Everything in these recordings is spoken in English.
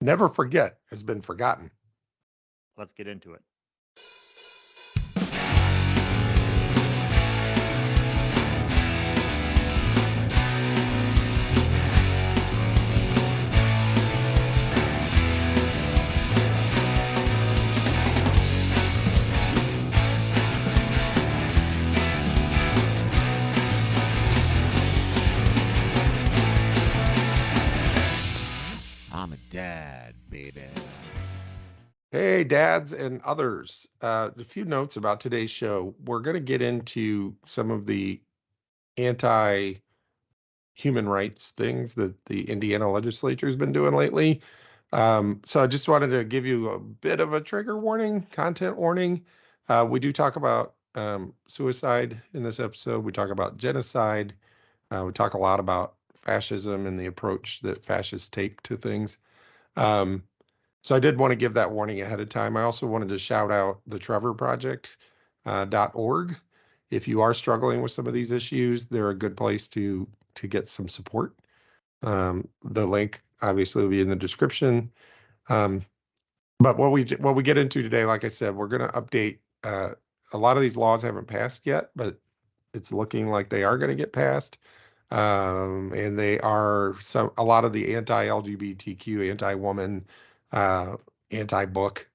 never forget has been forgotten. Let's get into it. I'm a dad, baby. Hey, dads and others. A few notes about today's show. We're going to get into some of the anti human rights things that the Indiana legislature has been doing lately. So I just wanted to give you a bit of a trigger warning, content warning. We do talk about suicide in this episode. We talk about genocide. We talk a lot about fascism and the approach that fascists take to things. Um, so I did want to give that warning ahead of time. I also wanted to shout out the Trevor Project .org. If you are struggling with some of these issues, they're a good place to get some support. The link obviously will be in the description. But what we get into today, like I said, we're going to update. A lot of these laws haven't passed yet, but it's looking like they are going to get passed. And they are a lot of the anti-LGBTQ, anti-woman, anti-book,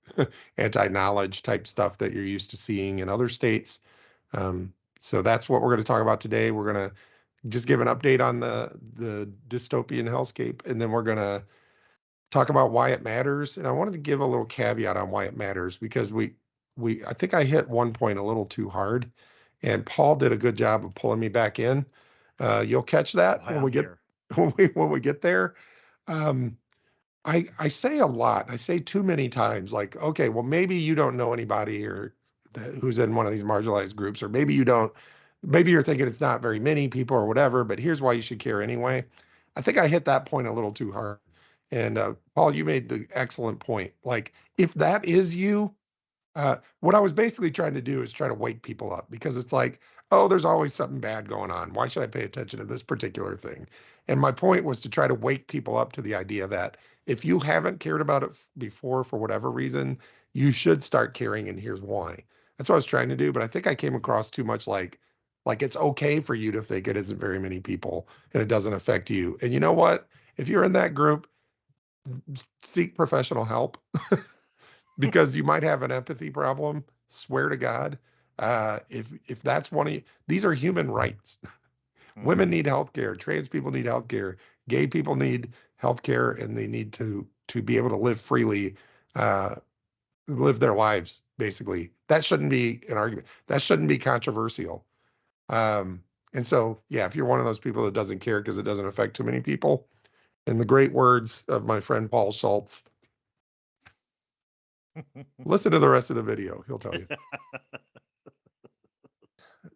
anti-knowledge type stuff that you're used to seeing in other states. So that's what we're going to talk about today. We're going to just give an update on the dystopian hellscape, and then we're going to talk about why it matters. And I wanted to give a little caveat on why it matters, because I think I hit one point a little too hard, and Paul did a good job of pulling me back in. You'll catch that when we get when we get there. I say a lot. I say too many times, like, okay, well, maybe you don't know anybody who's in one of these marginalized groups, or maybe you don't. Maybe you're thinking it's not very many people or whatever, but here's why you should care anyway. I think I hit that point a little too hard. And Paul, you made the excellent point. Like, if that is you, what I was basically trying to do is try to wake people up, because it's like, oh, there's always something bad going on. Why should I pay attention to this particular thing? And my point was to try to wake people up to the idea that if you haven't cared about it before for whatever reason, you should start caring, and here's why. That's what I was trying to do, but I think I came across too much like it's okay for you to think it isn't very many people and it doesn't affect you. And you know what? If you're in that group, seek professional help. Because you might have an empathy problem. Swear to God, if that's one of you, these are human rights. Women need health care. Trans people need health care. Gay people need health care, and they need to be able to live freely, live their lives. Basically, that shouldn't be an argument. That shouldn't be controversial. And so, yeah, if you're one of those people that doesn't care because it doesn't affect too many people, in the great words of my friend Paul Schultz, listen to the rest of the video. He'll tell you.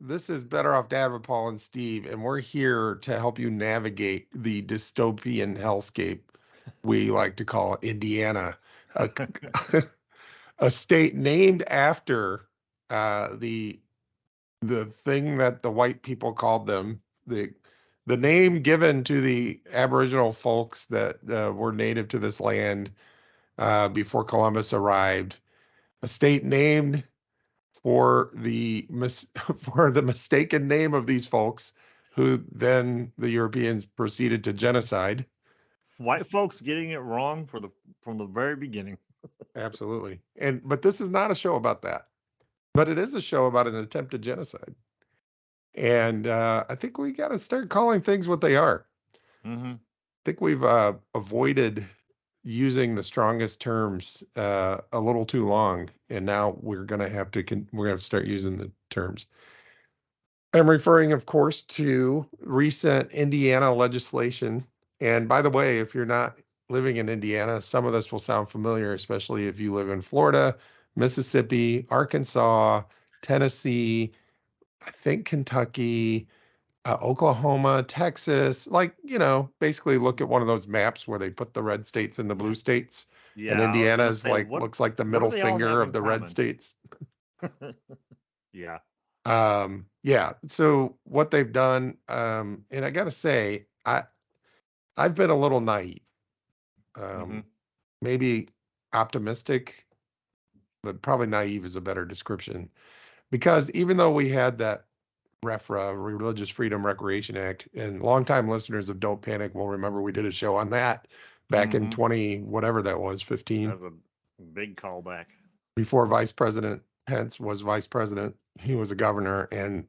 This is Better Off Dad with Paul and Steve, and we're here to help you navigate the dystopian hellscape we like to call Indiana, a, a state named after the thing that the white people called them, the name given to the Aboriginal folks that were native to this land before Columbus arrived, a state named for for the mistaken name of these folks, who then the Europeans proceeded to genocide. White folks getting it wrong from the very beginning. Absolutely. But this is not a show about that. But it is a show about an attempted genocide. And I think we got to start calling things what they are. Mm-hmm. I think we've avoided using the strongest terms a little too long, and now we're going to have to start using the terms. I'm referring, of course, to recent Indiana legislation. And by the way, if you're not living in Indiana, some of this will sound familiar, especially if you live in Florida, Mississippi, Arkansas, Tennessee, I think Kentucky, Oklahoma, Texas. Like, basically look at one of those maps where they put the red states and the blue states. Yeah, And I was Indiana gonna is say, looks like the what do middle they all finger have of in the red common? states. Yeah. Yeah. So what they've done, and I got to say, I've been a little naive. Mm-hmm. maybe optimistic, but probably naive is a better description. Because even though we had that RFRA, Religious Freedom Recreation Act, and longtime listeners of Don't Panic will remember we did a show on that back in 20, whatever that was, 15, That's a big callback. before Vice President Pence was vice president. He was a governor, and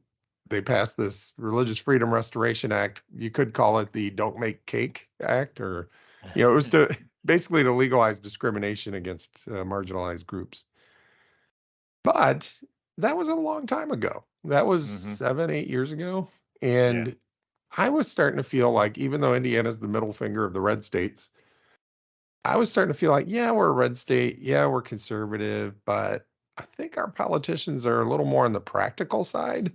they passed this Religious Freedom Restoration Act. You could call it the Don't Make Cake Act, or, it was to basically to legalize discrimination against marginalized groups. But that was a long time ago. That was 7, 8 years ago. And I was starting to feel like, even though Indiana's the middle finger of the red states, I was starting to feel like, yeah, we're a red state. Yeah, we're conservative, but I think our politicians are a little more on the practical side.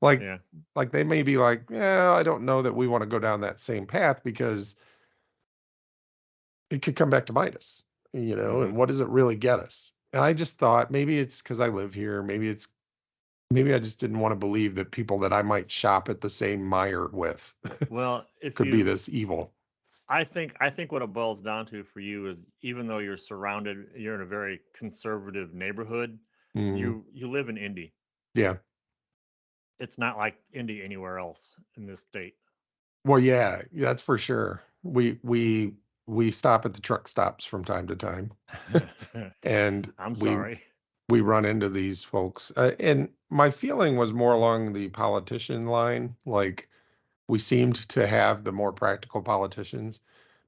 Like, Yeah. like they may be like, yeah, I don't know that we want to go down that same path because it could come back to bite us, and what does it really get us? And I just thought maybe it's because I live here. Maybe I just didn't want to believe that people that I might shop at the same mire with Well, if could be you, this evil. I think what it boils down to for you is, even though you're in a very conservative neighborhood, Mm, you live in Indy. yeah. It's not like Indy anywhere else in this state. Well, yeah, that's for sure. We stop at the truck stops from time to time, and I'm we sorry. we run into these folks. And my feeling was more along the politician line. Like, we seemed to have the more practical politicians,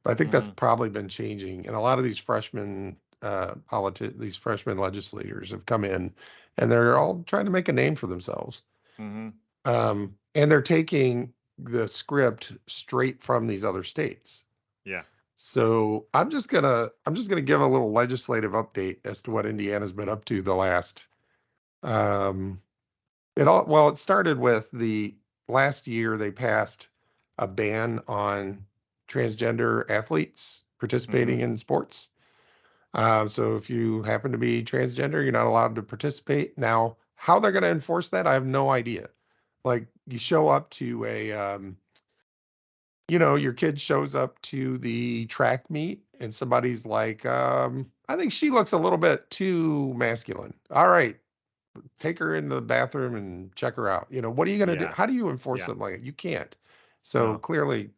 but I think that's probably been changing. And a lot of these these freshman legislators have come in, and they're all trying to make a name for themselves. And they're taking the script straight from these other states. Yeah. So I'm just gonna give a little legislative update as to what Indiana's been up to the last. Um, it started with the last year they passed a ban on transgender athletes participating in sports. So if you happen to be transgender, you're not allowed to participate. Now, how they're going to enforce that, I have no idea. Like, you show up to your kid shows up to the track meet and somebody's like, I think she looks a little bit too masculine. All right, take her in the bathroom and check her out. What are you going to do? Yeah. How do you enforce Yeah. something like that? You can't. So No. clearly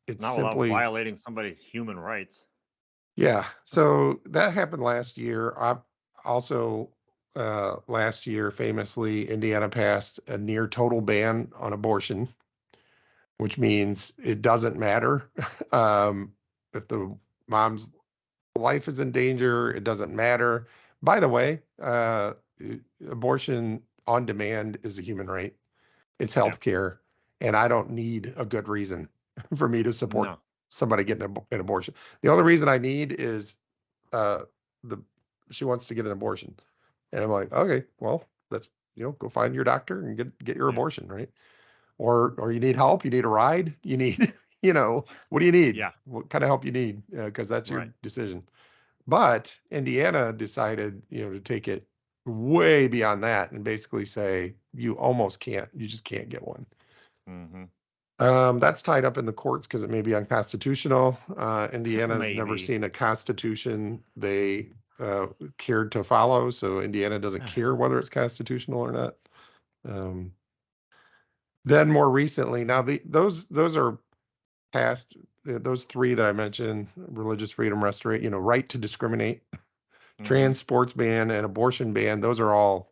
it's Not without simply, violating somebody's human rights. yeah. So that happened last year. I also, last year, famously, Indiana passed a near total ban on abortion, which means it doesn't matter if the mom's life is in danger. It doesn't matter. By the way, abortion on demand is a human right. It's Yeah. healthcare, and I don't need a good reason for me to support No. somebody getting an abortion. The only reason I need is uh, the she wants to get an abortion, and I'm like, okay, well, let's go find your doctor and get your Yeah. abortion, right? Or you need help, you need a ride, you need, what do you need? Yeah. What kind of help you need? Because that's your Right. decision. But Indiana decided, to take it way beyond that and basically say you just can't get one. That's tied up in the courts because it may be unconstitutional. Indiana's never Maybe. seen a constitution they cared to follow, so Indiana doesn't care whether it's constitutional or not. Then more recently, now those are passed. Those three that I mentioned: religious freedom, restoration, right to discriminate, trans sports ban, and abortion ban. Those are all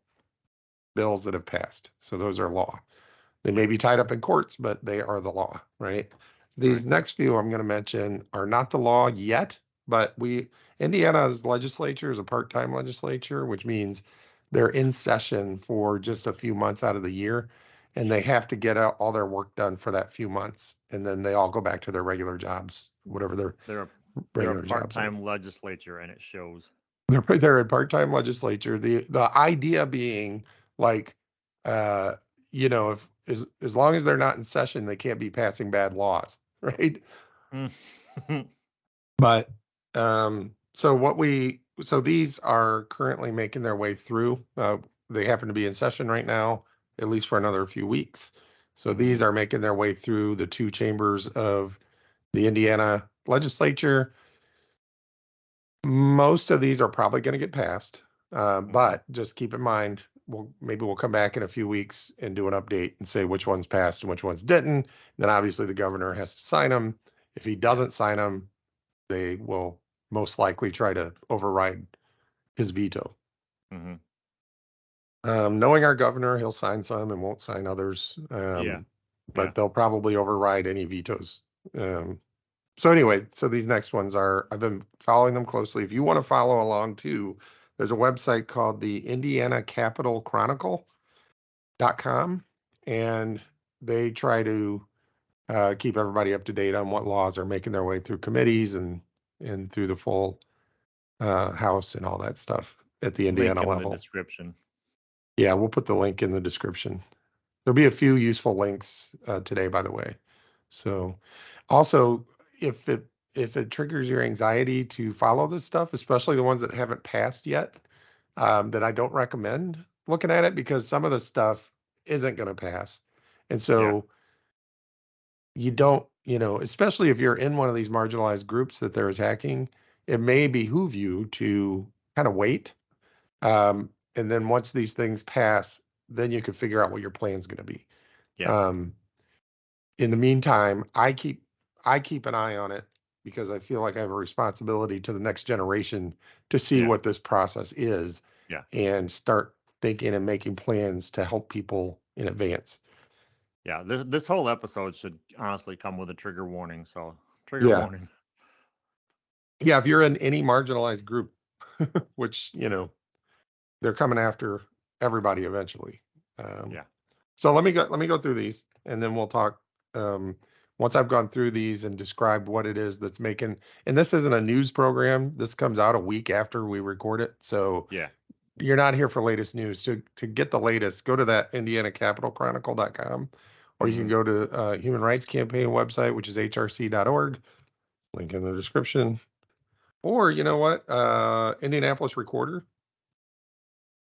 bills that have passed, so those are law. They may be tied up in courts, but they are the law, right? These next few I'm going to mention are not the law yet, but Indiana's legislature is a part-time legislature, which means they're in session for just a few months out of the year, and they have to get out all their work done for that few months, and then they all go back to their regular jobs, whatever their They're a regular jobs are. part-time legislature, and it shows. They're a part-time legislature. The idea being, like, if as long as they're not in session, they can't be passing bad laws, right? But so these are currently making their way through. They happen to be in session right now, at least for another few weeks. So these are making their way through the two chambers of the Indiana legislature. most of these are probably going to get passed, Mhm. but just keep in mind, maybe we'll come back in a few weeks and do an update and say which ones passed and which ones didn't. Then obviously the governor has to sign them. If he doesn't sign them, they will most likely try to override his veto. Hmm. Knowing our governor, he'll sign some and won't sign others. Yeah. But they'll probably override any vetoes. So anyway, so these next ones are, I've been following them closely. If you want to follow along too, there's a website called the Indiana Capital Chronicle.com, and they try to keep everybody up to date on what laws are making their way through committees and through the full House and all that stuff at the Link Indiana in the level. description. Yeah, we'll put the link in the description. There'll be a few useful links today, by the way. So also, if it triggers your anxiety to follow this stuff, especially the ones that haven't passed yet, that I don't recommend looking at it, because some of the stuff isn't going to pass. And so you don't, especially if you're in one of these marginalized groups that they're attacking, it may behoove you to kind of wait. And then once these things pass, then you can figure out what your plan's going to be. Yeah. In the meantime, I keep an eye on it because I feel like I have a responsibility to the next generation to see Yeah. what this process is Yeah. and start thinking and making plans to help people in advance. Yeah. This whole episode should honestly come with a trigger warning. So trigger Yeah. warning. Yeah, if you're in any marginalized group, which, they're coming after everybody eventually. Yeah. So let me go through these, and then we'll talk. Once I've gone through these and described what it is that's making, and this isn't a news program. This comes out a week after we record it, so Yeah. you're not here for latest news. To get the latest, go to that IndianaCapitalChronicle.com, or you can Hmm. go to Human Rights Campaign website, which is hrc.org. Link in the description. Or you know what, Indianapolis Recorder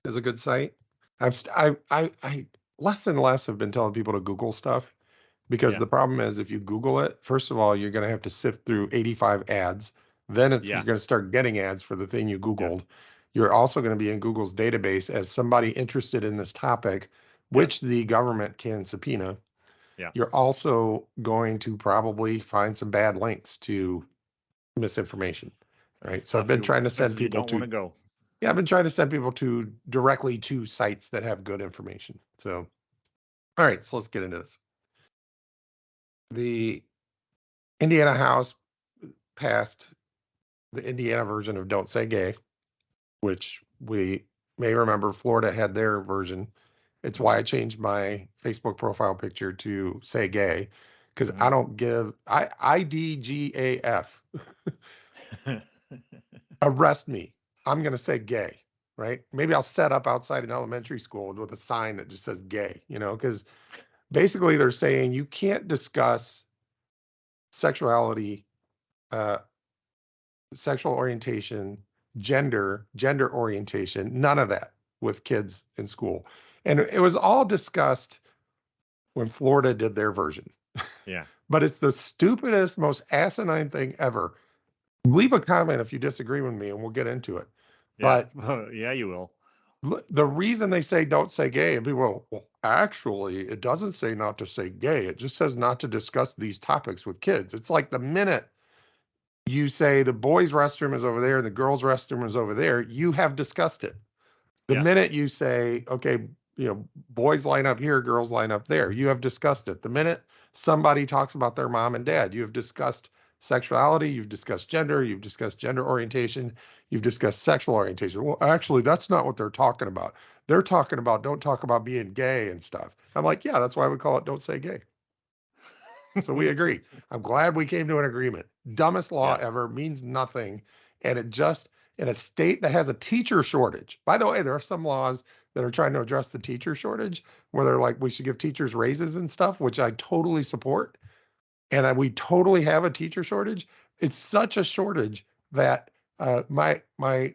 is a good site. I less and less have been telling people to Google stuff, because Yeah. the problem is, if you Google it, first of all, you're going to have to sift through 85 ads. Then you're Yeah. going to start getting ads for the thing you Yep. Googled. You're also going to be in Google's database as somebody interested in this topic, Yep. which the government can subpoena. Yeah. You're also going to probably find some bad links to misinformation, right? So I've been trying to send Places you people don't want to, to go. yeah, I've been trying to send people to directly to sites that have good information. So, all right, so let's get into this. The Indiana House passed the Indiana version of Don't Say Gay, which we may remember Florida had their version. It's why I changed my Facebook profile picture to Say Gay, because I don't give IDGAF. Arrest me. I'm going to say gay, right? Maybe I'll set up outside an elementary school with a sign that just says gay, because basically they're saying you can't discuss sexuality, uh, sexual orientation, gender orientation, none of that with kids in school. And it was all discussed when Florida did their version. Yeah. But it's the stupidest, most asinine thing ever. Leave a comment if you disagree with me and we'll get into it. Yeah. But Yeah, you will. the reason they say don't say gay, and people, well, actually, it doesn't say not to say gay. It just says not to discuss these topics with kids. It's like the minute you say the boys' restroom is over there and the girls' restroom is over there, you have discussed it. The Yeah. minute you say, okay, boys line up here, girls line up there, you have discussed it. The minute somebody talks about their mom and dad, you have discussed sexuality, you've discussed gender orientation, you've discussed sexual orientation. Well, actually, that's not what they're talking about. They're talking about don't talk about being gay and stuff. I'm like, yeah, that's why we call it Don't Say Gay. So we agree. I'm glad we came to an agreement. Dumbest law Yeah. ever, means nothing. And it just, in a state that has a teacher shortage. By the way, there are some laws that are trying to address the teacher shortage where they're like, we should give teachers raises and stuff, which I totally support. And we totally have a teacher shortage. It's such a shortage that my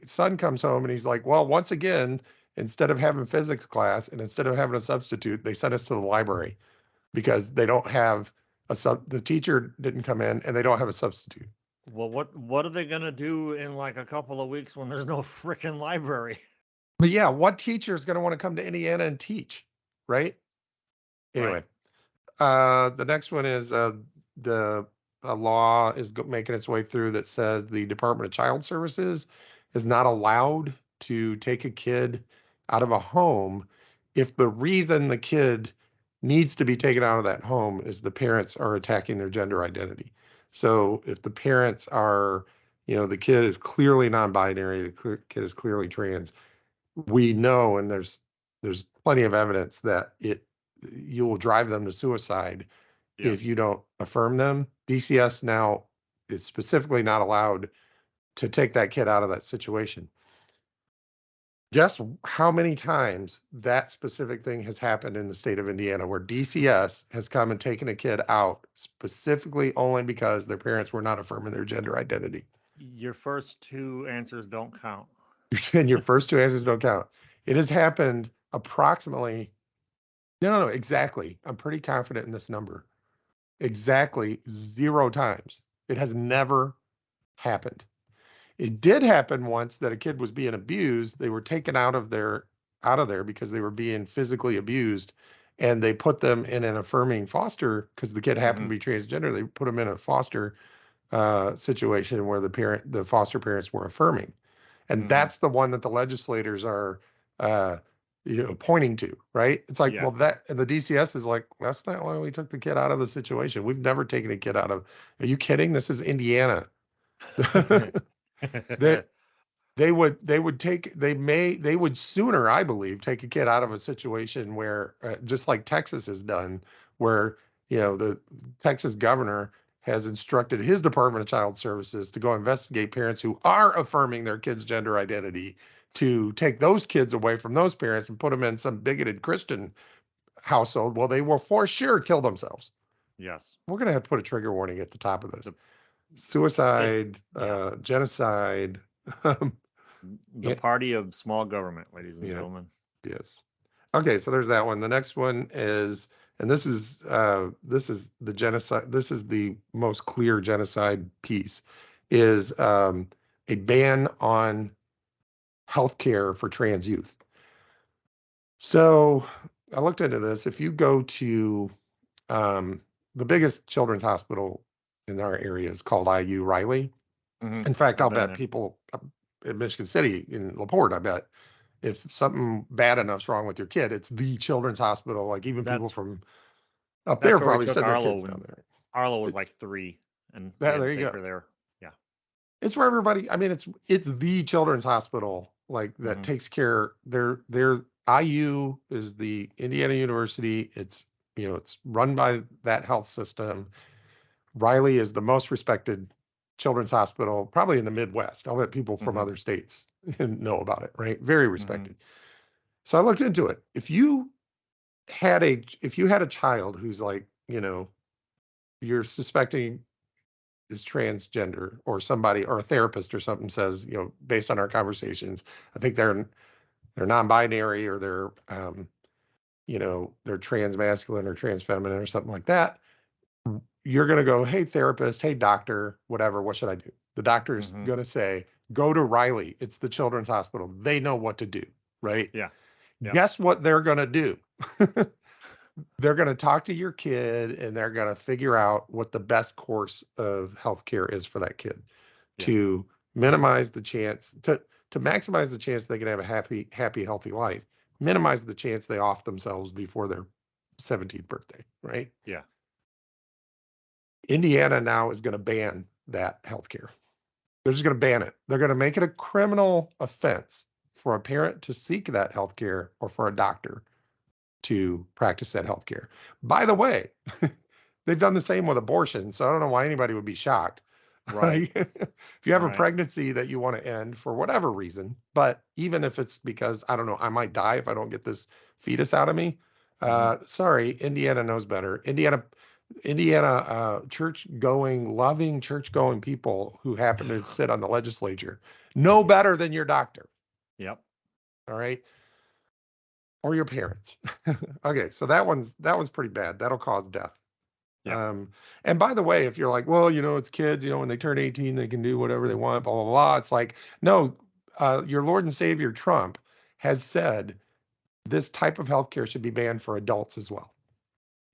son comes home and he's like, well, once again, instead of having physics class and instead of having a substitute, they sent us to the library because they don't have the teacher didn't come in and they don't have a substitute. Well, what are they gonna do in like a couple of weeks when there's no freaking library? But yeah, what teacher is going to want to come to Indiana and teach, right? Anyway, the next one is the a law is making its way through that says the Department of Child Services is not allowed to take a kid out of a home if the reason the kid needs to be taken out of that home is the parents are attacking their gender identity. So if the parents are, the kid is clearly non-binary, the kid is clearly trans, we know, and there's plenty of evidence that you will drive them to suicide Yeah. if you don't affirm them. DCS now is specifically not allowed to take that kid out of that situation. Guess how many times that specific thing has happened in the state of Indiana where DCS has come and taken a kid out specifically only because their parents were not affirming their gender identity. Your first two answers don't count. And your first two answers don't count. It has happened approximately, no, exactly. I'm pretty confident in this number. Exactly 0 times. It has never happened. It did happen once that a kid was being abused. They were taken out of there because they were being physically abused, and they put them in an affirming foster because the kid happened to be transgender. They put them in a foster situation where the foster parents were affirming, and that's the one that the legislators are uh, pointing to, right? It's like, Yeah. well, that, and the DCS is like, that's not why we took the kid out of the situation. We've never taken a kid out of. Are you kidding? This is Indiana. They they would sooner, I believe, take a kid out of a situation where just like Texas has done, where the Texas governor has instructed his Department of Child Services to go investigate parents who are affirming their kids' gender identity, to take those kids away from those parents and put them in some bigoted Christian household. Well, they will for sure kill themselves. Yes. We're going to have to put a trigger warning at the top of this. The- Suicide, yeah. genocide. The party of small government, ladies and Yeah. gentlemen. Yes. Okay, so there's that one. The next one is, and this is the genocide. This is the most clear genocide piece, is a ban on healthcare for trans youth. So I looked into this. If you go to the biggest children's hospital in our area is called IU Riley. In fact, I'll bet people in Michigan City, in LaPorte, I bet if something bad enough's wrong with your kid, it's the children's hospital. Like even people from up there probably send their kids down there. Arlo was like 3, and There you go. her there. Yeah. It's where everybody. I mean, it's the children's hospital like that takes care. Their IU is the Indiana University. It's it's run by that health system. Riley is the most respected children's hospital probably in the Midwest. I'll bet people from other states know about it, right? Very respected. So I looked into it. If you had a child who's like, you're suspecting is transgender, or somebody or a therapist or something says, based on our conversations, I think they're non-binary, or they're they're transmasculine or transfeminine or something like that. You're going to go, hey, therapist, hey, doctor, whatever, what should I do? The doctor's going to say, go to Riley. It's the children's hospital. They know what to do, right? Yeah. Guess what they're going to do? They're going to talk to your kid, and they're going to figure out what the best course of healthcare is for that kid to minimize the chance, to maximize the chance they can have a happy, healthy life, minimize the chance they off themselves before their 17th birthday, right? Yeah. Indiana now is going to ban that healthcare. They're just going to ban it. They're going to make it a criminal offense for a parent to seek that healthcare, or for a doctor to practice that healthcare. By the way, they've done the same with abortion, so I don't know why anybody would be shocked. Right. If you have a pregnancy that you want to end for whatever reason, but even if it's because, I don't know, I might die if I don't get this fetus out of me. Sorry, Indiana knows better. Indiana loving church going people who happen to sit on the legislature know better than your doctor. Yep. All right. Or your parents. Okay, so that one's pretty bad. That'll cause death. Yeah. And by the way, if you're like, well, it's kids, when they turn 18, they can do whatever they want, blah, blah, blah. It's like, no, your Lord and Savior Trump has said this type of healthcare should be banned for adults as well.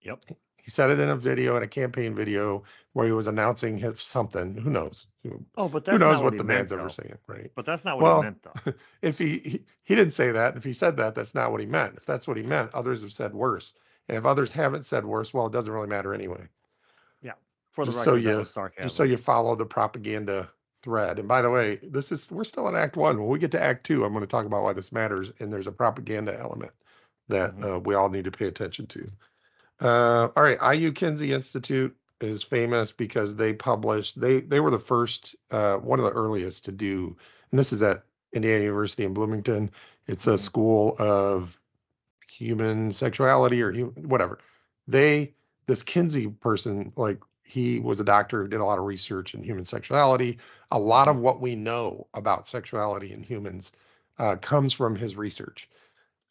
Yep. He said it in a video, in a campaign video where he was announcing something. Who knows? Oh, but Who that's knows not what what he the man's meant, ever though. saying, right? But that's not what he Well, meant, though. if he didn't say that, if he said that, that's not what he meant. If that's what he meant, others have said worse. And if others haven't said worse, well, it doesn't really matter anyway. Yeah. For the Just so record, that you was just so sarcasm. you follow the propaganda thread. And by the way, we're still in Act 1. When we get to Act 2, I'm going to talk about why this matters, and there's a propaganda element that Mhm. we all need to pay attention to. All right, IU Kinsey Institute is famous because they were the first, one of the earliest to do, and this is at Indiana University in Bloomington. It's a Mhm. school of human sexuality or whatever. This Kinsey person, like, he was a doctor who did a lot of research in human sexuality. A lot Mhm. of what we know about sexuality in humans comes from his research.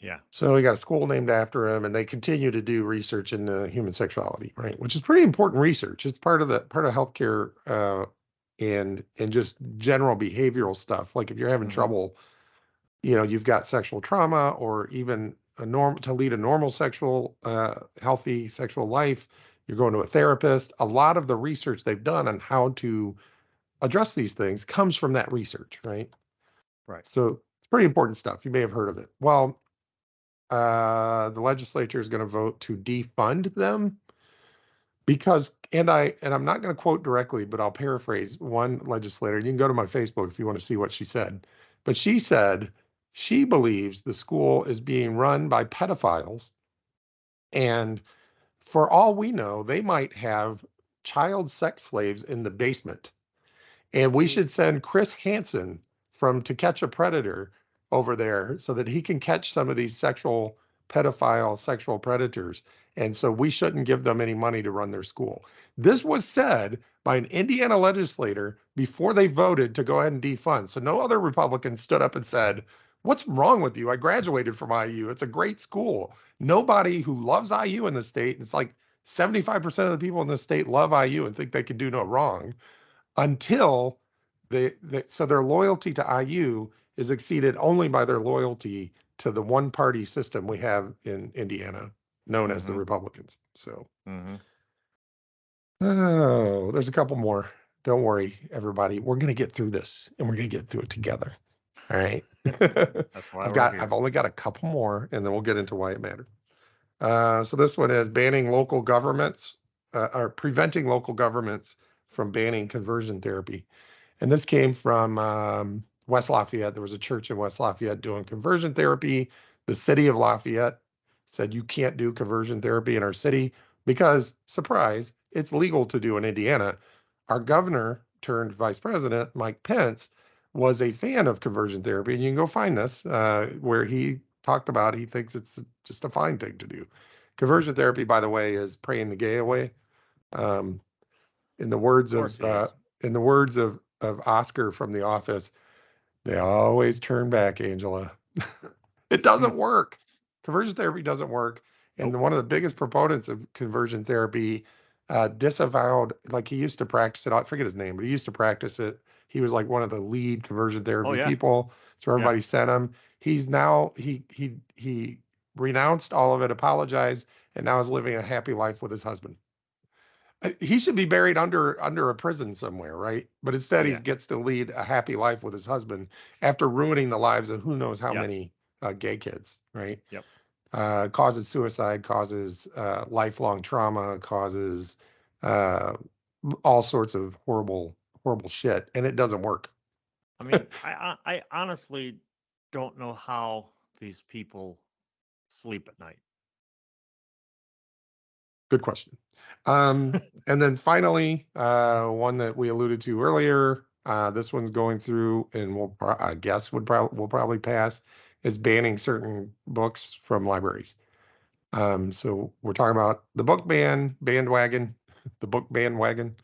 Yeah. So he got a school named after him, and they continue to do research in human sexuality, right? Which is pretty important research. It's part of healthcare, and just general behavioral stuff. Like if you're having Mhm. trouble, you've got sexual trauma, or even to lead a normal healthy sexual life, you're going to a therapist. A lot of the research they've done on how to address these things comes from that research, right? Right. So it's pretty important stuff. You may have heard of it. Well, the legislature is going to vote to defund them because, and I'm not going to quote directly, but I'll paraphrase one legislator. You can go to my Facebook if you want to see what she said. But she said she believes the school is being run by pedophiles, and for all we know, they might have child sex slaves in the basement. And we See, should send Chris Hansen from To Catch a Predator over there so that he can catch some of these sexual predators. And so we shouldn't give them any money to run their school. This was said by an Indiana legislator before they voted to go ahead and defund. So no other Republicans stood up and said, what's wrong with you? I graduated from IU. It's a great school. Nobody who loves IU in the state, it's like 75% of the people in the state love IU and think they can do no wrong, until so their loyalty to IU is exceeded only by their loyalty to the one party system we have in Indiana, known as the Mhm. Republicans. So, Mhm. oh, there's a couple more. Don't worry, everybody. We're going to get through this, and we're going to get through it together. All right. That's why we're I've here. only got a couple more, and then we'll get into why it mattered. So this one is banning local governments, or preventing local governments from banning conversion therapy. And this came from West Lafayette. There was a church in West Lafayette doing conversion therapy. The city of Lafayette said, you can't do conversion therapy in our city because, surprise, it's legal to do in Indiana. Our governor turned vice president, Mike Pence, was a fan of conversion therapy. And you can go find this, where he talked about he thinks it's just a fine thing to do. Conversion therapy, by the way, is praying the gay away. Um, in the words Of course of he is. Oscar from The Office, they always turn back, Angela. It doesn't work. Conversion therapy doesn't work. And Nope. one of the biggest proponents of conversion therapy disavowed, like he used to practice it. I forget his name, but he used to practice it. He was like one of the lead conversion Oh therapy yeah. people. So Yeah. everybody sent him. He's now he renounced all of it, apologized, and now is living a happy life with his husband. He should be buried under a prison somewhere, right? But instead, he Yeah. gets to lead a happy life with his husband after ruining the lives of who knows how Yes. many gay kids, right? Yep. Causes suicide, causes lifelong trauma, causes uh, all sorts of horrible shit, and it doesn't work. I mean, I honestly don't know how these people sleep at night. Good question. And then finally, one that we alluded to earlier, this one's going through, and I guess will probably pass, is banning certain books from libraries. So we're talking about the bandwagon, the book bandwagon,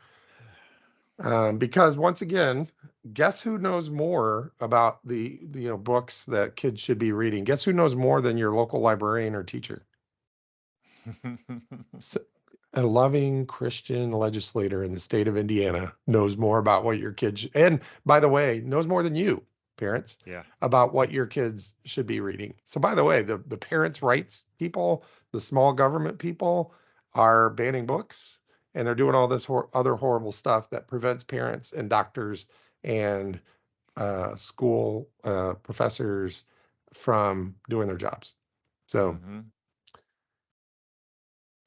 because once again, guess who knows more about the books that kids should be reading? Guess who knows more than your local librarian or teacher? a loving Christian legislator in the state of Indiana knows more about what your kids, and by the way, knows more than you, parents, Yeah. about what your kids should be reading. So, by the way, the parents' rights people, the small government people, are banning books, and they're doing all this other horrible stuff that prevents parents and doctors and school professors from doing their jobs. So, Mm-hmm.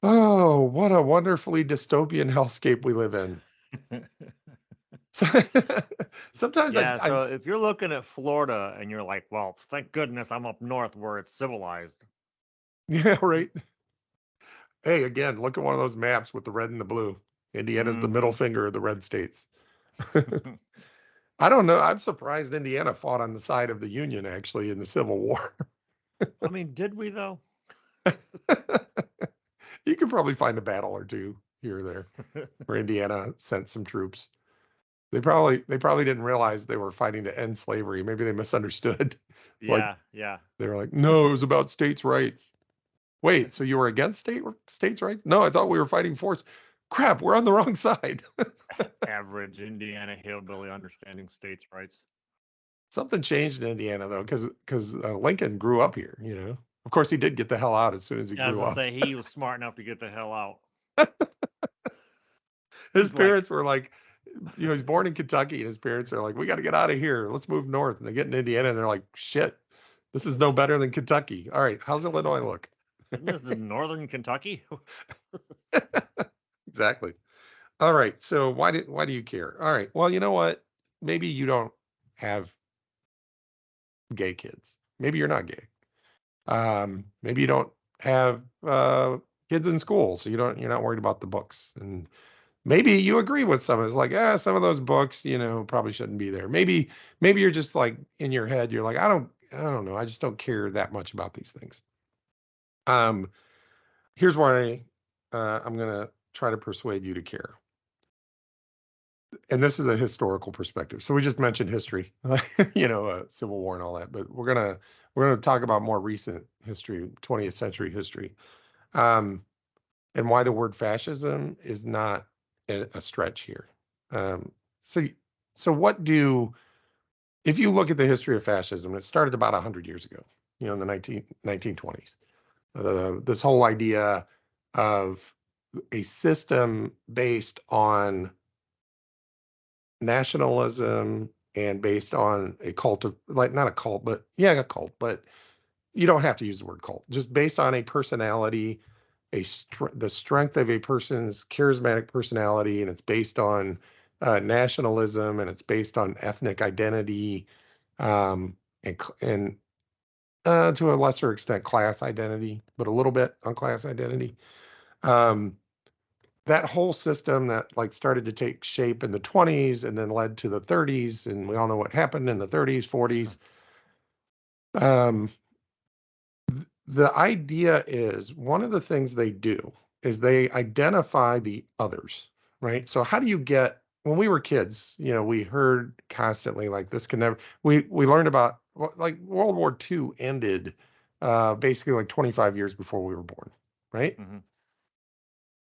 oh, what a wonderfully dystopian hellscape we live in. So, sometimes Yeah, I so if you're looking at Florida and you're like, well, thank goodness I'm up north where it's civilized. yeah, right. Hey, again, look at one of those maps with the red and the blue. Indiana's the middle Mm-hmm. finger of the red states. I don't know. I'm surprised Indiana fought on the side of the Union actually in the Civil War. I mean, did we though? You could probably find a battle or two here or there where Indiana sent some troops. They probably didn't realize they were fighting to end slavery. Maybe they misunderstood. Like Yeah, yeah. they were like, no, it was about states' rights. Wait, so you were against states' rights? No, I thought we were fighting for. Crap, we're on the wrong side. Average Indiana hillbilly understanding states' rights. Something changed in Indiana though, because Lincoln grew up here. Of course, he did get the hell out as soon as he As grew I up. say, he was smart enough to get the hell out. His He's like, parents were like, he's born in Kentucky, and his parents are like, we got to get out of here. Let's move north. And they get in Indiana, and they're like, shit, this is no better than Kentucky. All right, how's Illinois look? isn't this in northern Kentucky? Exactly. All right. So why do you care? All right. Well, you know what? Maybe you don't have gay kids. Maybe you're not gay. Maybe you don't have kids in school, so you're not worried about the books. And maybe you agree with some. It's like, some of those books, probably shouldn't be there. Maybe you're just like in your head, you're like, I don't know. I just don't care that much about these things. Um, Here's why I'm gonna try to persuade you to care. And this is a historical perspective. So we just mentioned history, Civil War and all that, but we're gonna talk about more recent history, 20th century history, um, and why the word fascism is not a stretch here. Um, so, so what do if you look at the history of fascism? It started about 100 years ago, in the 1920s. This whole idea of a system based on nationalism and based on a cult of, like, not a cult, but yeah, a cult, but you don't have to use the word cult, just based on a personality, the strength of a person's charismatic personality, and it's based on nationalism, and it's based on ethnic identity, and to a lesser extent class identity, but a little bit on class identity. Um, that whole system that like started to take shape in the 20s and then led to the 30s, and we all know what happened in the 30s, 40s. Um, the idea is one of the things they do is they identify the others, right? So how do you get when we were kids, we heard constantly like this can never we learned about like World War II ended basically like 25 years before we were born, right? Mm-hmm.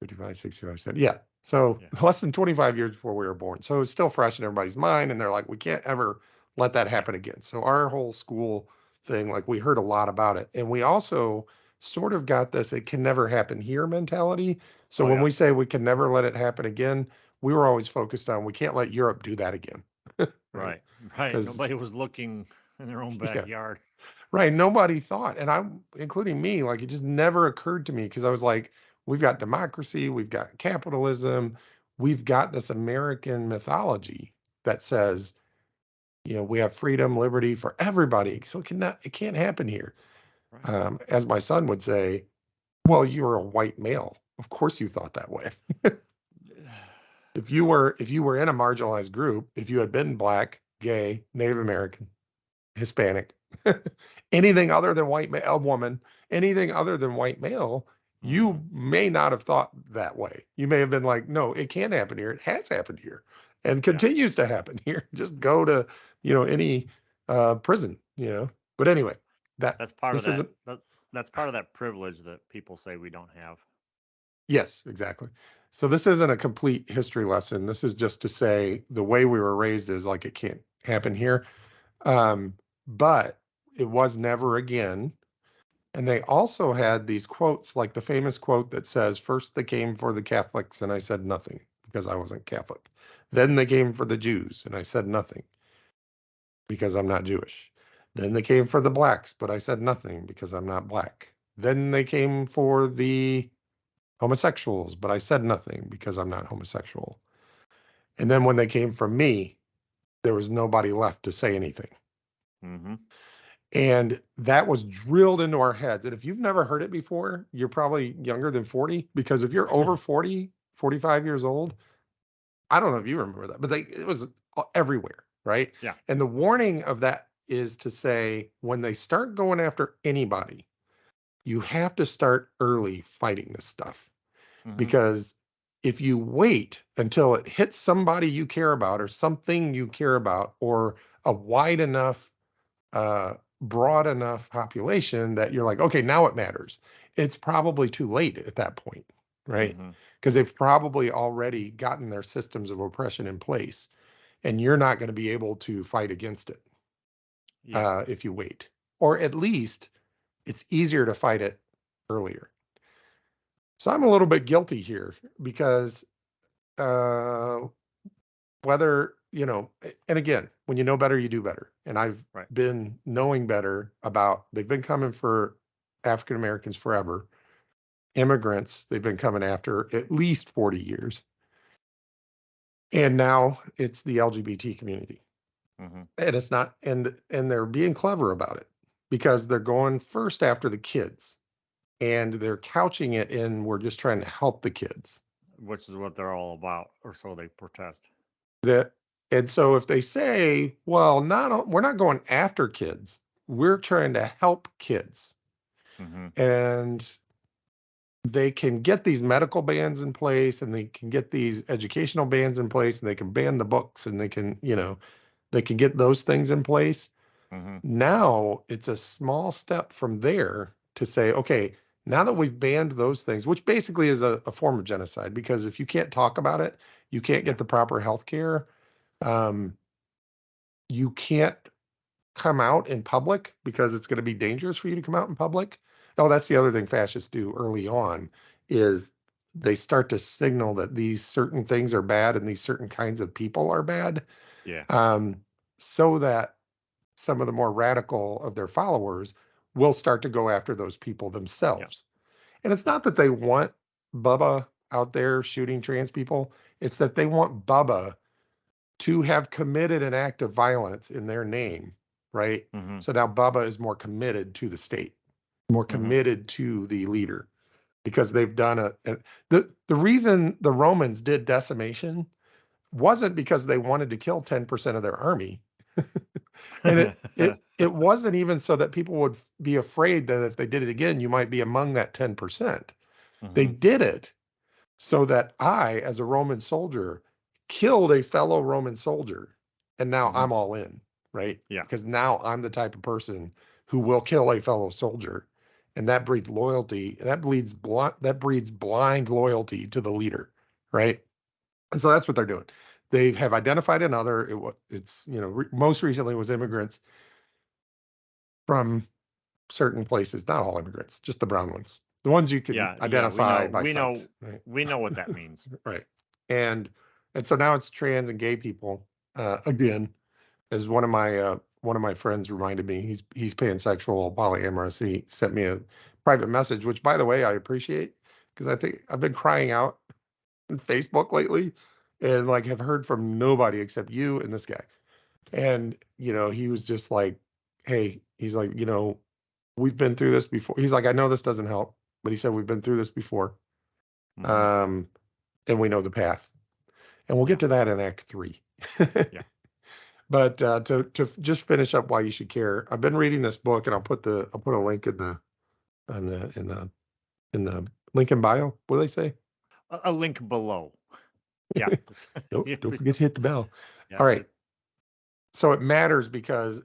55, 65, 70. Yeah. So Yeah, less than 25 years before we were born. So it's still fresh in everybody's mind. And they're like, we can't ever let that yeah, happen again. So our whole school thing, like we heard a lot about it. And we also sort of got this, it can never happen here mentality. So oh when yeah, we say we can never let it happen again, we were always focused on we can't let Europe do that again. Right. right, right. Because, Nobody was looking in their own yeah, backyard. right. Nobody thought, and I'm including me, like it just never occurred to me because I was like, we've got democracy, we've got capitalism, we've got this American mythology that says, we have freedom, liberty for everybody. So it can't happen here. Right. As my son would say, well, you're a white male. Of course you thought that way. If you were in a marginalized group, if you had been black, gay, Native American, Hispanic, anything other than white male, a woman, anything other than white male, Mm-hmm. you may not have thought that way. You may have been like, no, it can happen here. It has happened here and Yeah, continues to happen here. Just go to, any prison. But anyway, that that's part of this that. isn't That's part of that privilege that people say we don't have. Yes, exactly. So this isn't a complete history lesson. This is just to say the way we were raised is like it can't happen here. Um, but it was never again. And they also had these quotes, like the famous quote that says, first they came for the Catholics, and I said nothing because I wasn't Catholic. Then they came for the Jews, and I said nothing because I'm not Jewish. Then they came for the blacks, but I said nothing because I'm not black. Then they came for the homosexuals, but I said nothing because I'm not homosexual. And then when they came for me, there was nobody left to say anything. Mm-hmm. And that was drilled into our heads. And if you've never heard it before, you're probably younger than 40, because if you're over 40, 45 years old, I don't know if you remember that, but it was everywhere, right? Yeah. And the warning of that is to say, when they start going after anybody, you have to start early fighting this stuff. Mm-hmm. Because if you wait until it hits somebody you care about or something you care about, or a wide enough, broad enough population that you're like, okay, now it matters, it's probably too late at that point, right? Mm-hmm. Because they've probably already gotten their systems of oppression in place, and you're not going to be able to fight against it Yeah. if you wait. Or at least it's easier to fight it earlier. So I'm a little bit guilty here because uh, whether, and again, when you know better, you do better. And I've Right. been knowing better about, they've been coming for African Americans forever. Immigrants, they've been coming after at least 40 years. And now it's the LGBT community. Mm-hmm. And it's not, and they're being clever about it because they're going first after the kids, and they're couching it in, we're just trying to help the kids. Which is what they're all about, or so they protest. That And so if they say, well, we're not going after kids, we're trying to help kids, Mm-hmm. and they can get these medical bans in place, and they can get these educational bans in place, and they can ban the books, and they can, they can get those things in place. Mm-hmm. Now it's a small step from there to say, okay, now that we've banned those things, which basically is a form of genocide, because if you can't talk about it, you can't Yeah. get the proper health care. You can't come out in public because it's going to be dangerous for you to come out in public. Oh, that's the other thing fascists do early on, is they start to signal that these certain things are bad and these certain kinds of people are bad, Yeah. um, so that some of the more radical of their followers will start to go after those people Yeah. themselves. And it's Yeah. not that they want Bubba out there shooting trans people, it's that they want Bubba to have committed an act of violence in their name, right? Mm-hmm. So now Bubba is more committed to the state, more Mm-hmm. committed to the leader, because they've done the reason the Romans did decimation wasn't because they wanted to kill 10% of their army. And it wasn't even so that people would be afraid that if they did it again, you might be among that 10%. They Mm-hmm. did it so that I, as a Roman soldier, killed a fellow Roman soldier. And now Mm-hmm. I'm all in, right? Yeah. Because now I'm the type of person who will kill a fellow soldier. And that breeds loyalty. And that breeds blind loyalty to the leader, right? And so that's what they're doing. They have identified another. It's, most recently was immigrants from certain places, not all immigrants, just the brown ones, the ones you can Yeah. Yeah. We identify know. by We sight, know. right? We know what that means. Right. And so now it's trans and gay people, again, as one of my friends reminded me. He's pansexual, polyamorous. He sent me a private message, which, by the way, I appreciate, because I think I've been crying out on Facebook lately, and like have heard from nobody except you and this guy. And he was just like, hey, he's like, we've been through this before. He's like, I know this doesn't help, but he said we've been through this before, Mm-hmm. um, and we know the path. And we'll Yeah. get to that in Act 3. Yeah. But to just finish up why you should care, I've been reading this book, and I'll put a link in the on the in the link in bio. What do they say? A link below. Yeah. Yeah. Don't forget to hit the bell. Yeah. All right. Just So it matters because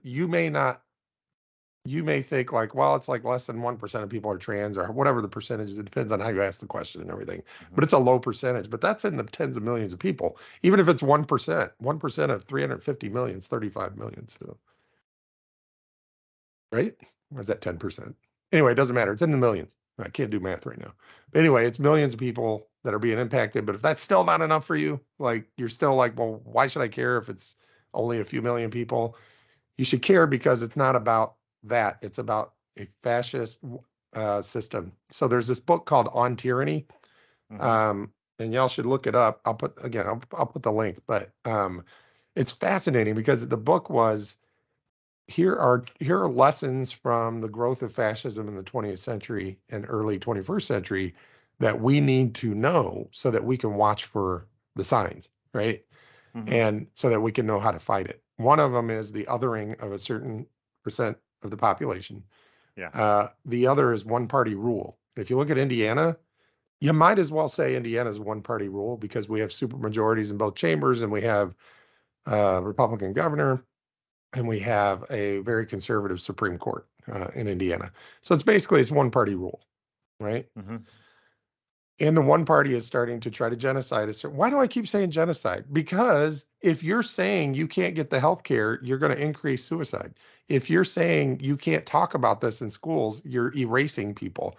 you may think like, well, it's like less than 1% of people are trans or whatever the percentage is. It depends on how you ask the question and everything. But it's a low percentage. But that's in the tens of millions of people. Even if it's 1%, 1% of 350 million is 35 million. So, right? Or is that 10%? Anyway, it doesn't matter. It's in the millions. I can't do math right now. But anyway, it's millions of people that are being impacted. But if that's still not enough for you, like you're still like, well, why should I care if it's only a few million people? You should care because it's not about that. It's about a fascist system. So there's this book called On Tyranny, and y'all should look it up. I'll put again. I'll put the link, but it's fascinating because the book was here are lessons from the growth of fascism in the 20th century and early 21st century that we need to know so that we can watch for the signs, right? And so that we can know how to fight it. One of them is the othering of a certain percent of the population. Yeah. The other is one party rule. If you look at Indiana, you might as well say Indiana's one party rule because we have super majorities in both chambers and we have a Republican governor and we have a very conservative Supreme Court in Indiana. So it's one party rule, right? And the one party is starting to try to genocide. Why do I keep saying genocide? Because if you're saying you can't get the health care, you're going to increase suicide. If you're saying you can't talk about this in schools, you're erasing people.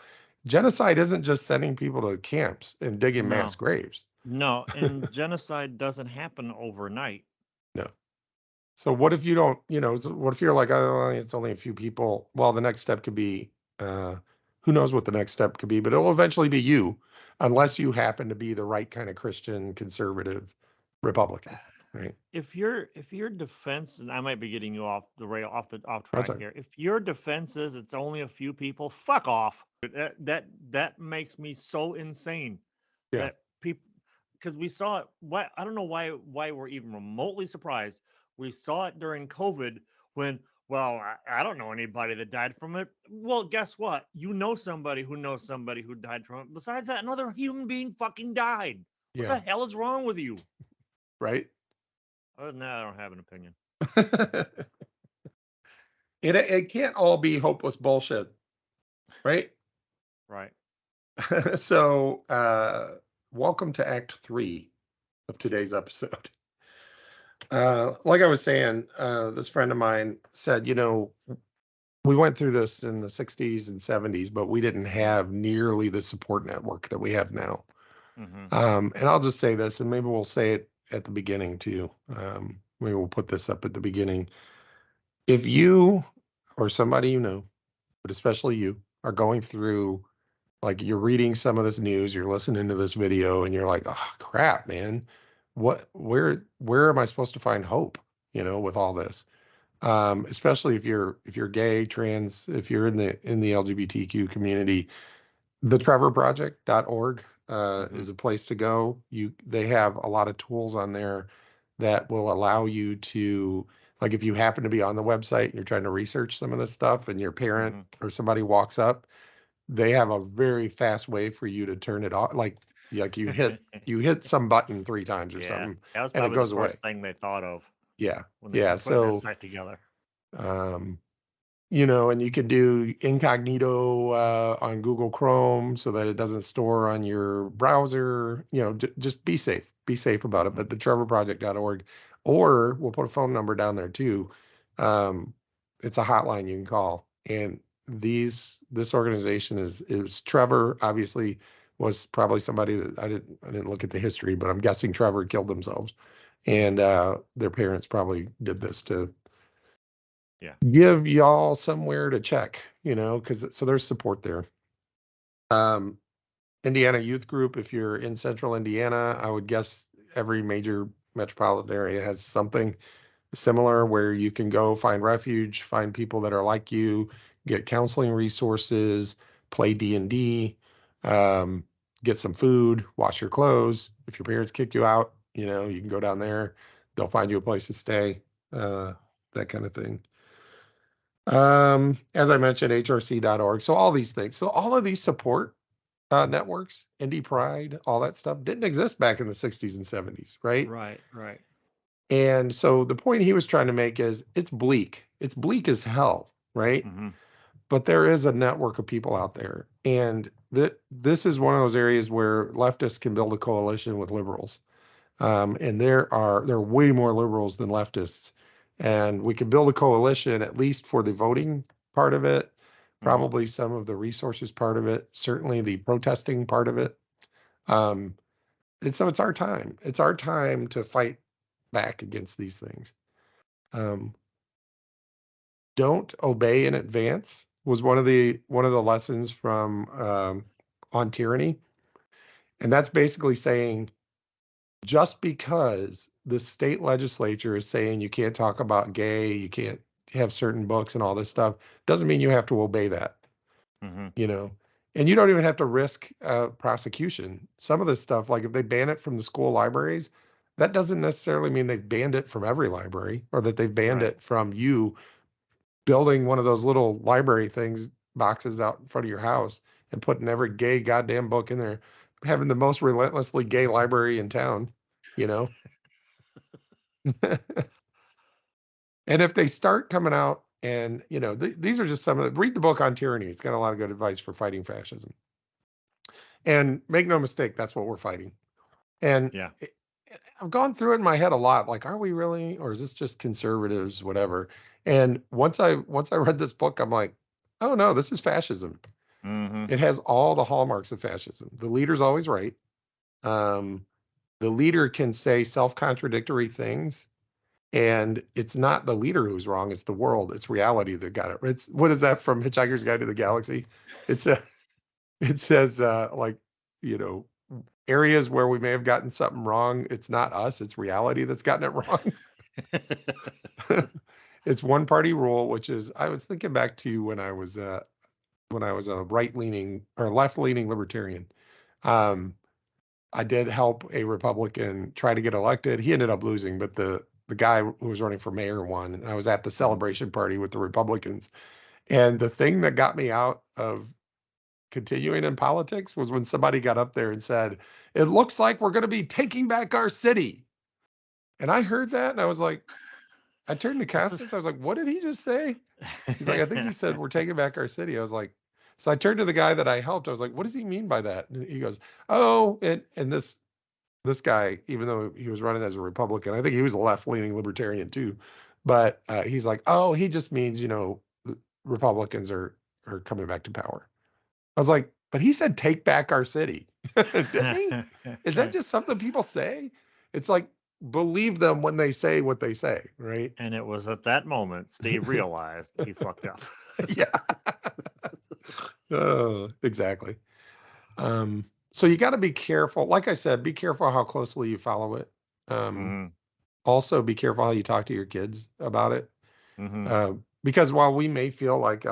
Genocide isn't just sending people to camps and digging mass graves. No, and genocide doesn't happen overnight. No. So what if you don't, what if you're like, oh, it's only a few people? Well, the next step could be, who knows what the next step could be, but it'll eventually be you, unless you happen to be the right kind of Christian, conservative Republican, right? If your defense, and I might be getting you off That's track right. here. If your defense is it's only a few people, fuck off. That makes me so insane. Yeah. That people, because we saw it. Why I don't know why we're even remotely surprised. We saw it during COVID when. Well, I don't know anybody that died from it. Well, guess what? You know somebody who knows somebody who died from it. Besides that, another human being fucking died. What Yeah. the hell is wrong with you? Right. Other than that, I don't have an opinion. It can't all be hopeless bullshit, right? Right. So, welcome to Act 3 of today's episode. Like I was saying, this friend of mine said, we went through this in the 60s and 70s, but we didn't have nearly the support network that we have now. And I'll just say this, and maybe we'll say it at the beginning too. Maybe we'll put this up at the beginning. If you or somebody you know, but especially you, are going through, like you're reading some of this news, you're listening to this video, and you're like, oh crap, man, where am I supposed to find hope, with all this? Especially if you're gay, trans, if you're in the LGBTQ community, the trevorproject.org is a place to go. They have a lot of tools on there that will allow you to, like, if you happen to be on the website and you're trying to research some of this stuff and your parent or somebody walks up, they have a very fast way for you to turn it off. Like you hit some button 3 times or something That was and it probably the goes away. first thing they thought of Yeah. when they put that site together. And you can do incognito on Google Chrome so that it doesn't store on your browser. Just be safe. Be safe about it. But the trevorproject.org, or we'll put a phone number down there too. It's a hotline you can call. And this organization is Trevor. Obviously, was probably somebody that I didn't look at the history, but I'm guessing Trevor killed themselves, and their parents probably did this to give y'all somewhere to check, so there's support there. Indiana Youth Group, if you're in central Indiana, I would guess every major metropolitan area has something similar where you can go find refuge, find people that are like you, get counseling resources, play D&D, get some food, wash your clothes. If your parents kick you out, you can go down there. They'll find you a place to stay, that kind of thing. As I mentioned, hrc.org. So all these things. So all of these support networks, Indie Pride, all that stuff didn't exist back in the 60s and 70s, right? Right. And so the point he was trying to make is it's bleak. It's bleak as hell. right? Hmm. But there is a network of people out there, and this is one of those areas where leftists can build a coalition with liberals. And there are way more liberals than leftists, and we can build a coalition at least for the voting part of it, Hmm. probably some of the resources part of it, certainly the protesting part of it. Um, and so it's our time. It's our time to fight back against these things. Um, don't obey in advance was one of the lessons from on tyranny, and that's basically saying just because the state legislature is saying you can't talk about gay, you can't have certain books and all this stuff, doesn't mean you have to obey that, Hmm. you know. And you don't even have to risk prosecution. Some of this stuff, like if they ban it from the school libraries, that doesn't necessarily mean they've banned it from every library or that they've banned Right. it from you building one of those little library things, boxes out in front of your house and putting every gay goddamn book in there, having the most relentlessly gay library in town, you know. And if they start coming out and, these are just some of the, read the book on tyranny. It's got a lot of good advice for fighting fascism. And make no mistake, that's what we're fighting. And Yeah. I've gone through it in my head a lot, like, are we really, or is this just conservatives, whatever? And once I read this book, I'm like, oh no, this is fascism. Hmm. It has all the hallmarks of fascism. The leader's always right. Um, the leader can say self-contradictory things, and it's not the leader who's wrong, it's the world, it's reality that got it. It's what is that from Hitchhiker's Guide to the Galaxy? It's a it says like, you know, areas where we may have gotten something wrong, it's not us, it's reality that's gotten it wrong. It's one party rule, which is I was thinking back to when I was a right-leaning or left-leaning libertarian. Um, I did help a Republican try to get elected. He ended up losing, but the guy who was running for mayor won. And I was at the celebration party with the Republicans. And the thing that got me out of continuing in politics was when somebody got up there and said, "It looks like we're going to be taking back our city." And I heard that and I was like, I turned to This is Constance. I was like, "What did he just say?" She's like, "I think he said we're taking back our city." I was like, so I turned to the guy that I helped. I was like, "What does he mean by that?" And he goes, "Oh, and this guy, even though he was running as a Republican, I think he was a left-leaning libertarian too. But he's like, oh, he just means, Republicans are coming back to power. I was like, but he said take back our city, didn't he? Is that just something people say? It's like believe them when they say what they say, right? and it was at that moment Steve realized he fucked up. Yeah. Exactly. So you got to be careful. Like I said, be careful how closely you follow it. Um, Hmm. Also, be careful how you talk to your kids about it. Hmm. Uh, because while we may feel like,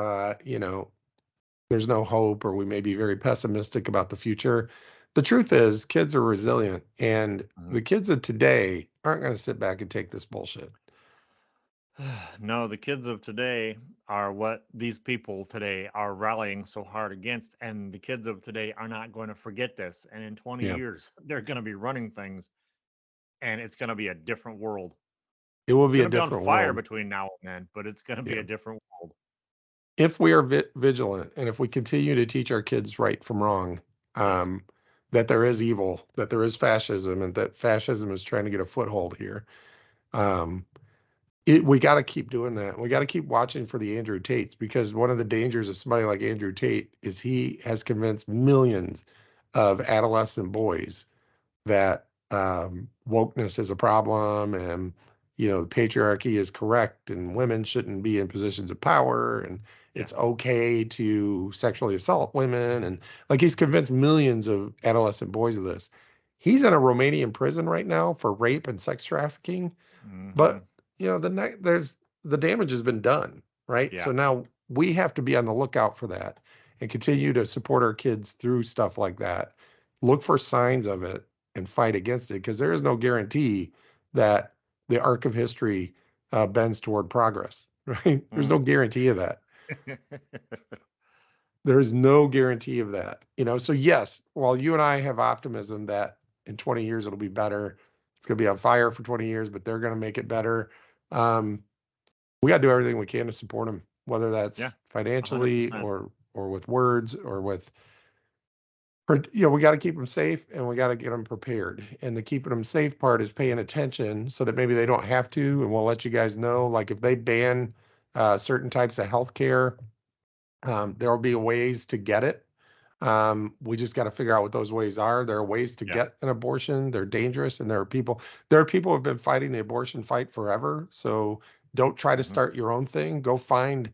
there's no hope, or we may be very pessimistic about the future, the truth is kids are resilient, and Hmm. the kids of today aren't going to sit back and take this bullshit. No, the kids of today are what these people today are rallying so hard against, and the kids of today are not going to forget this. And in 20 Yeah, years, they're going to be running things, and it's going to be a different world. it will It's be going a to be on different fire world. between now and then, but it's going to be Yeah. a different world. If we are vigilant, and if we continue to teach our kids right from wrong, um, that there is evil, that there is fascism, and that fascism is trying to get a foothold here. Um, we got to keep doing that. We got to keep watching for the Andrew Tates, because one of the dangers of somebody like Andrew Tate is he has convinced millions of adolescent boys that wokeness is a problem, and the patriarchy is correct and women shouldn't be in positions of power, and Yeah. it's okay to sexually assault women, and like he's convinced millions of adolescent boys of this. He's in a Romanian prison right now for rape and sex trafficking, Hmm. but there's the damage has been done, right? Yeah. So now we have to be on the lookout for that and continue to support our kids through stuff like that. Look for signs of it and fight against it, because there is no guarantee that the arc of history bends toward progress, right? There's no Mm. guarantee of that. There is no guarantee of that. So yes, while you and I have optimism that in 20 years it'll be better, it's going to be on fire for 20 years, but they're going to make it better. Um, we got to do everything we can to support them. whether Yeah. that's financially 100%. or with words or with, we got to keep them safe and we got to get them prepared. And the keeping them safe part is paying attention so that maybe they don't have to. And we'll let you guys know, like if they ban certain types of healthcare, there will be ways to get it. We just got to figure out what those ways are. There are ways to Yeah. get an abortion. They're dangerous, and there are people who have been fighting the abortion fight forever. So don't try to Mhm. start your own thing. Go find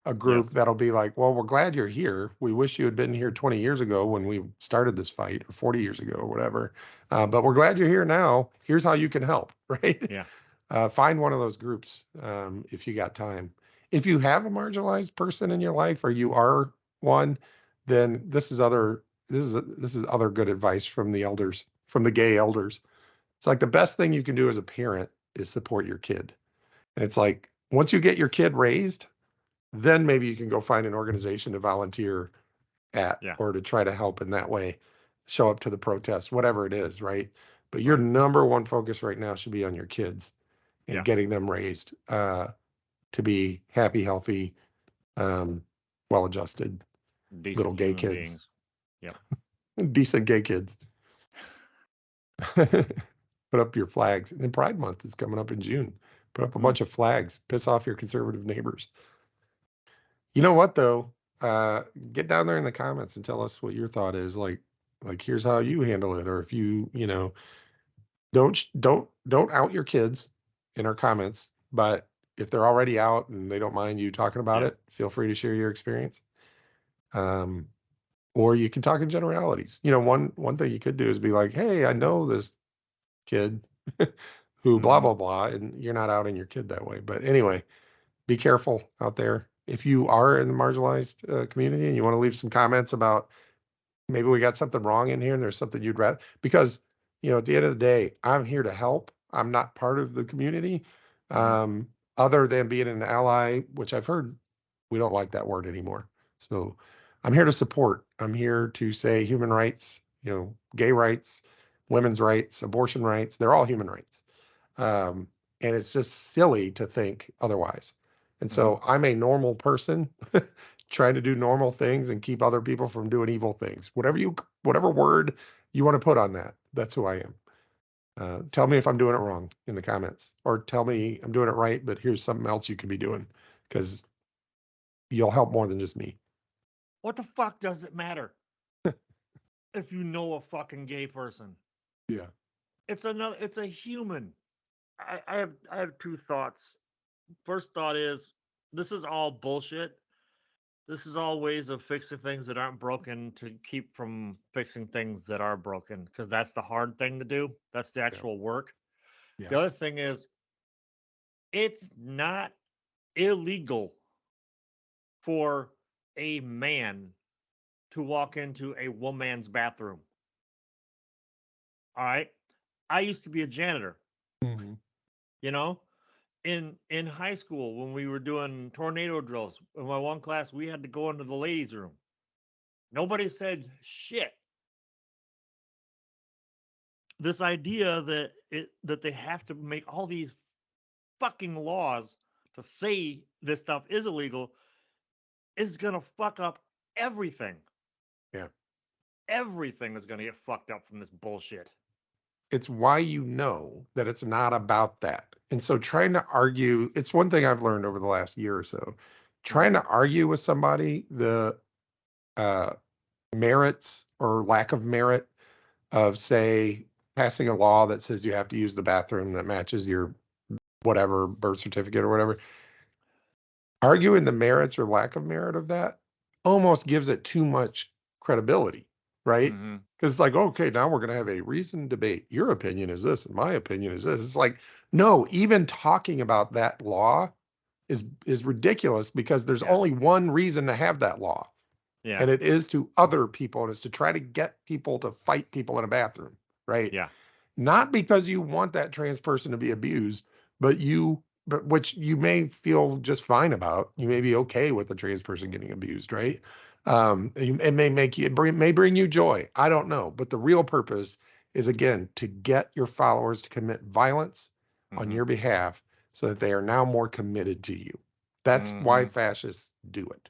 a group Yes. that'll be like, well, we're glad you're here. We wish you had been here 20 years ago when we started this fight, or 40 years ago, or whatever. But we're glad you're here now. Here's how you can help, right? Yeah. Find one of those groups if you got time. If you have a marginalized person in your life, or you are one, then this is other good advice from the elders, from the gay elders. It's like the best thing you can do as a parent is support your kid. And it's like once you get your kid raised, then maybe you can go find an organization to volunteer at, Yeah. or to try to help in that way, show up to the protest, whatever it is, right? But your Right. number one focus right now should be on your kids and Yeah. getting them raised to be happy, healthy, um, well-adjusted Decent little gay human kids, beings. Yep. decent gay kids. Put up your flags. And Pride Month is coming up in June. Put up a Mm. bunch of flags. Piss off your conservative neighbors. You know what though? Uh, get down there in the comments and tell us what your thought is. Like here's how you handle it, or if don't out your kids in our comments, but if they're already out and they don't mind you talking about Yeah. it, feel free to share your experience. Um, or you can talk in generalities. One thing you could do is be like, hey, I know this kid who blah Hmm. blah blah, and you're not outing your kid that way. But anyway, be careful out there. If you are in the marginalized community and you want to leave some comments about maybe we got something wrong in here and there's something you'd rather, because at the end of the day, I'm here to help. I'm not part of the community, Hmm. um, other than being an ally, which I've heard we don't like that word anymore. So I'm here to support. I'm here to say human rights, gay rights, women's rights, abortion rights, they're all human rights. Um, and it's just silly to think otherwise. And Hmm. so I'm a normal person trying to do normal things and keep other people from doing evil things. Whatever word you want to put on that, that's who I am. Tell me if I'm doing it wrong in the comments, or tell me I'm doing it right, but here's something else you could be doing, because you'll help more than just me. What the fuck does it matter if you know a fucking gay person? Yeah. It's a human. I have two thoughts. First thought is this is all bullshit. This is all ways of fixing things that aren't broken to keep from fixing things that are broken, because that's the hard thing to do. That's the Yeah. actual work. Yeah. The other thing is it's not illegal for a man to walk into a woman's bathroom. All right. I used to be a janitor, Mhm. you know, in high school when we were doing tornado drills. In my one class, we had to go into the ladies' room. Nobody said shit. This idea that they have to make all these fucking laws to say this stuff is illegal is gonna fuck up everything. Yeah. Everything is gonna get fucked up from this bullshit. It's why that it's not about that. And so trying to argue, it's one thing I've learned over the last year or so. Trying Hmm. to argue with somebody the uh, merits or lack of merit of, say, passing a law that says you have to use the bathroom that matches your whatever birth certificate or whatever, arguing the merits or lack of merit of that almost gives it too much credibility, right? Hmm. Because it's like, okay, now we're going to have a reasoned debate. Your opinion is this, and my opinion is this. It's like, no, even talking about that law is ridiculous, because there's Yeah. only one reason to have that law, Yeah. and it is to other people, and it's to try to get people to fight people in a bathroom, right? Yeah. Not because you want that trans person to be abused, but which you may feel just fine about. You may be okay with the trans person getting abused, right? It may may bring you joy. I don't know. But the real purpose is, again, to get your followers to commit violence on Hmm. your behalf so that they are now more committed to you. That's why Mhm. fascists do it.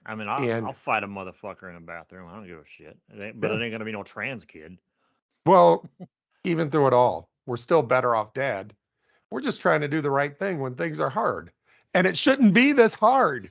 I mean, And I'll fight a motherfucker in a bathroom. I don't give a shit. But yeah, it ain't gonna be no trans kid. well, even through it all, we're still better off dead. We're just trying to do the right thing when things are hard. And it shouldn't be this hard.